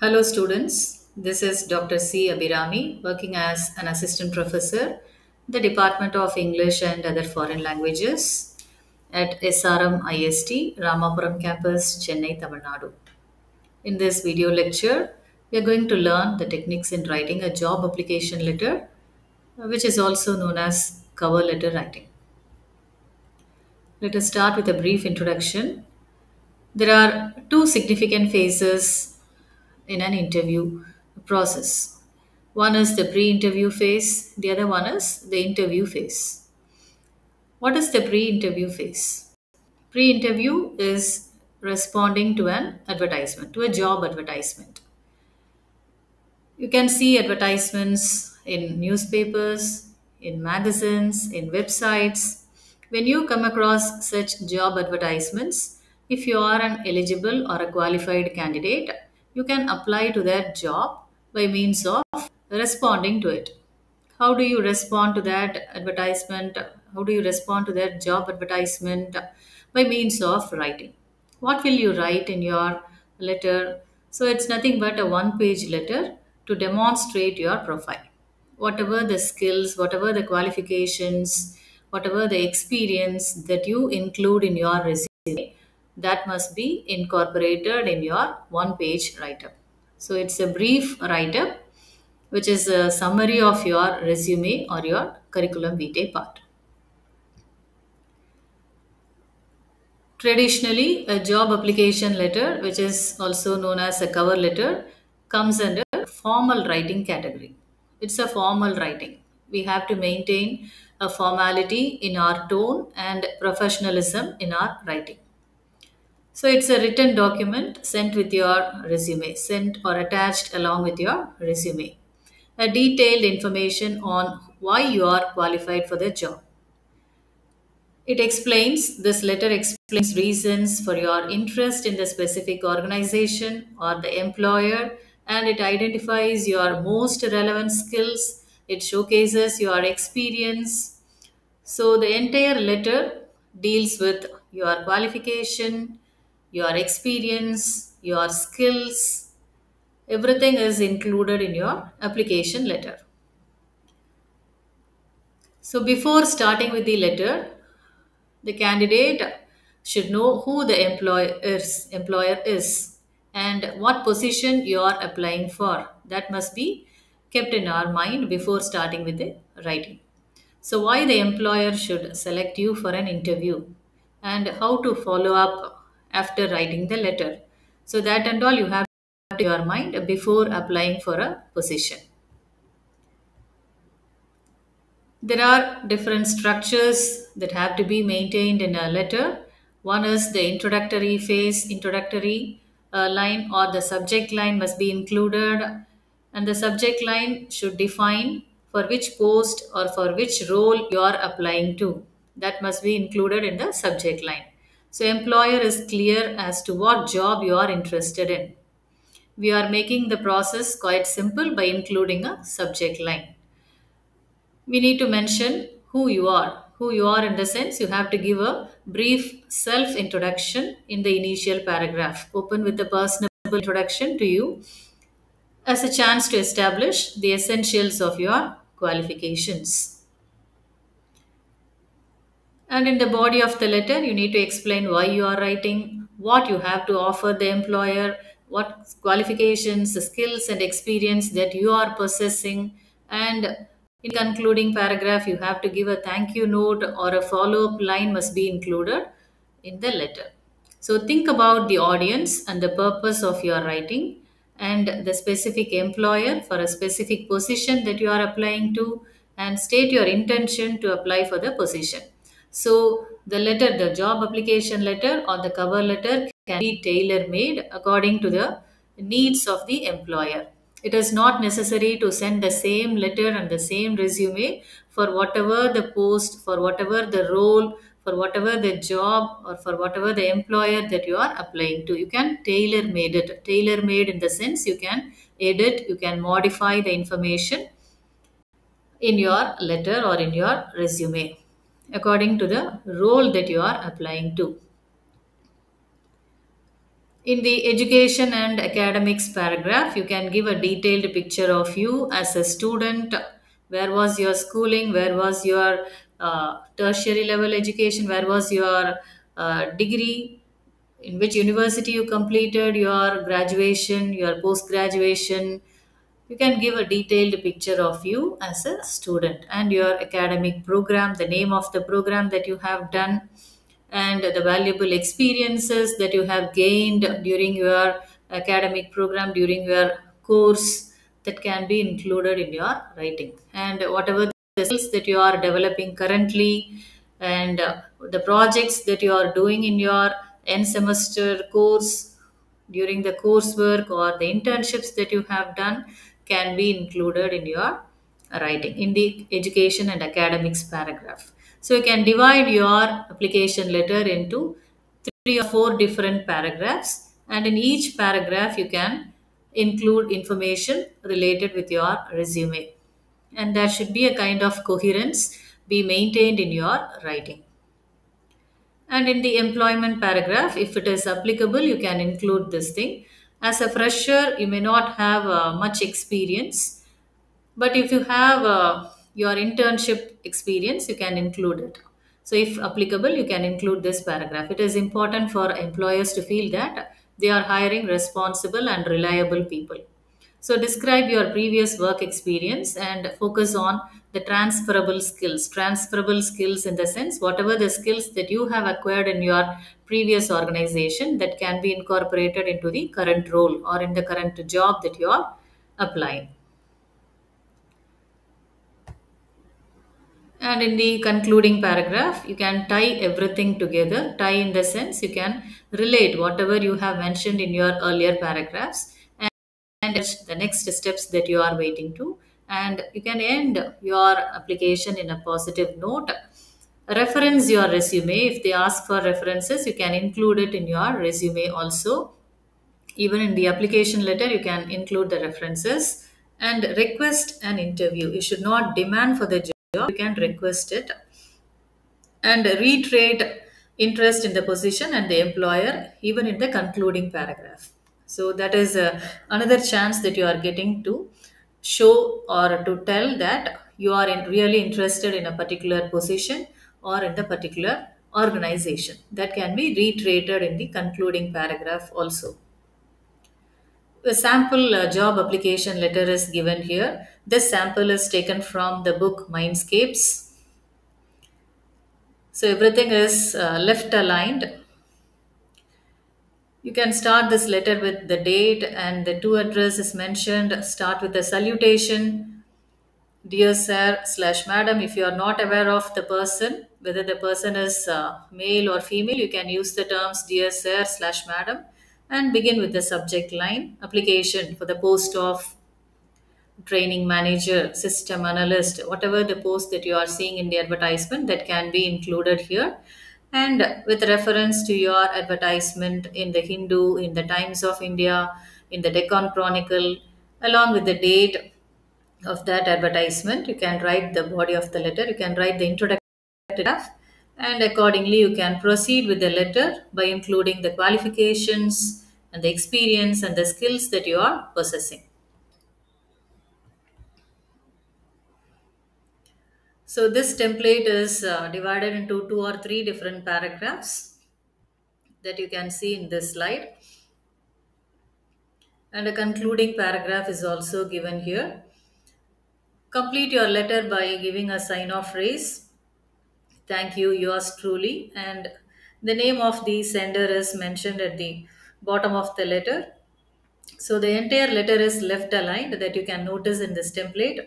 Hello students, this is Dr. C. Abirami working as an assistant professor the Department of English and Other Foreign Languages at SRMIST, Ramapuram campus, Chennai, Tamil Nadu. In this video lecture, we are going to learn the techniques in writing a job application letter, which is also known as cover letter writing. Let us start with a brief introduction. There are two significant phases in an interview process. One is the pre interview phase, the other one is the interview phase. What is the pre interview phase? Pre interview is responding to an advertisement, to a job advertisement. You can see advertisements in newspapers, in magazines, in websites. When you come across such job advertisements, if you are an eligible or a qualified candidate, you can apply to that job by means of responding to it. How do you respond to that advertisement? How do you respond to that job advertisement? By means of writing. What will you write in your letter? So it's nothing but a one page letter to demonstrate your profile. Whatever the skills, whatever the qualifications, whatever the experience that you include in your resume, that must be incorporated in your one page write up. So it's a brief write up which is a summary of your resume or your curriculum vitae part. Traditionally, a job application letter, which is also known as a cover letter, comes under formal writing category. It's a formal writing. We have to maintain a formality in our tone and professionalism in our writing. So it's a written document sent with your resume, sent or attached along with your resume. A detailed information on why you are qualified for the job. This letter explains reasons for your interest in the specific organization or the employer, and it identifies your most relevant skills. It showcases your experience. So the entire letter deals with your qualification, your experience, your skills. Everything is included in your application letter. So before starting with the letter, the candidate should know who the employer is and what position you are applying for. That must be kept in our mind before starting with the writing. So why the employer should select you for an interview and how to follow up after writing the letter. So that and all you have to your mind before applying for a position. There are different structures that have to be maintained in a letter. One is the introductory phase, introductory line or the subject line must be included, and the subject line should define for which post or for which role you are applying to. That must be included in the subject line. So employer is clear as to what job you are interested in. We are making the process quite simple by including a subject line. We need to mention who you are. Who you are in the sense you have to give a brief self introduction in the initial paragraph. Open with a personal introduction to you as a chance to establish the essentials of your qualifications. And in the body of the letter, you need to explain why you are writing, what you have to offer the employer, what qualifications, skills, and experience that you are possessing. And in concluding paragraph, you have to give a thank you note or a follow up line must be included in the letter. So think about the audience and the purpose of your writing and the specific employer for a specific position that you are applying to, and state your intention to apply for the position. So the letter, the job application letter or the cover letter can be tailor made according to the needs of the employer. It is not necessary to send the same letter and the same resume for whatever the post, for whatever the role, for whatever the job, or for whatever the employer that you are applying to. You can tailor made it. Tailor made in the sense you can edit, you can modify the information in your letter or in your resume according to the role that you are applying to. In the education and academics paragraph, you can give a detailed picture of you as a student. Where was your schooling? Where was your tertiary level education? Where was your degree? In which university you completed your graduation, your post graduation? You can give a detailed picture of you as a student and your academic program, the name of the program that you have done, and the valuable experiences that you have gained during your academic program, during your course, that can be included in your writing. And whatever the skills that you are developing currently, and the projects that you are doing in your end semester course, during the coursework or the internships that you have done, can be included in your writing in the education and academics paragraph. So you can divide your application letter into 3 or 4 different paragraphs, and in each paragraph you can include information related with your resume, and there should be a kind of coherence be maintained in your writing. And in the employment paragraph, if it is applicable, you can include this thing. As a fresher, you may not have much experience, but if you have your internship experience, you can include it. So, if applicable, you can include this paragraph. It is important for employers to feel that they are hiring responsible and reliable people. So, describe your previous work experience and focus on the transferable skills. Transferable skills, in the sense, whatever the skills that you have acquired in your previous organization, that can be incorporated into the current role or in the current job that you are applying. And in the concluding paragraph, you can tie everything together. Tie in the sense you can relate whatever you have mentioned in your earlier paragraphs and the next steps that you are waiting to. And you can end your application in a positive note. Reference your resume. If they ask for references, you can include it in your resume also. Even in the application letter, you can include the references. And request an interview. You should not demand for the job, you can request it. And reiterate interest in the position and the employer, even in the concluding paragraph. So that is another chance that you are getting to show or to tell that you are really interested in a particular position or in the particular organization. That can be reiterated in the concluding paragraph also. A sample job application letter is given here. This sample is taken from the book Mindscapes. So everything is left aligned. You can start this letter with the date and the to address is mentioned. Start with a salutation. Dear sir slash madam. If you are not aware of the person, whether the person is male or female, you can use the terms dear sir slash madam and begin with the subject line. Application for the post of training manager, system analyst, whatever the post that you are seeing in the advertisement, that can be included here. And with reference to your advertisement in the Hindu, in the Times of India, in the Deccan Chronicle, along with the date of that advertisement, you can write the body of the letter, you can write the introductory paragraph, and accordingly you can proceed with the letter by including the qualifications and the experience and the skills that you are possessing. So this template is divided into 2 or 3 different paragraphs that you can see in this slide. And a concluding paragraph is also given here. Complete your letter by giving a sign of phrase. Thank you, yours truly. And the name of the sender is mentioned at the bottom of the letter. So the entire letter is left aligned, that you can notice in this template.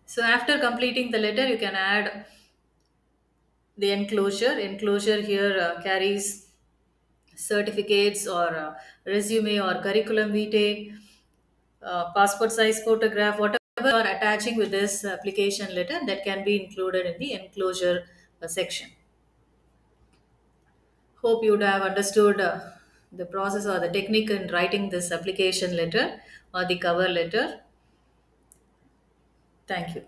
So after completing the letter, you can add the enclosure. Enclosure here carries certificates or resume or curriculum vitae, passport size photograph, whatever you are attaching with this application letter, that can be included in the enclosure section. Hope you would have understood the process or the technique in writing this application letter or the cover letter. Thank you.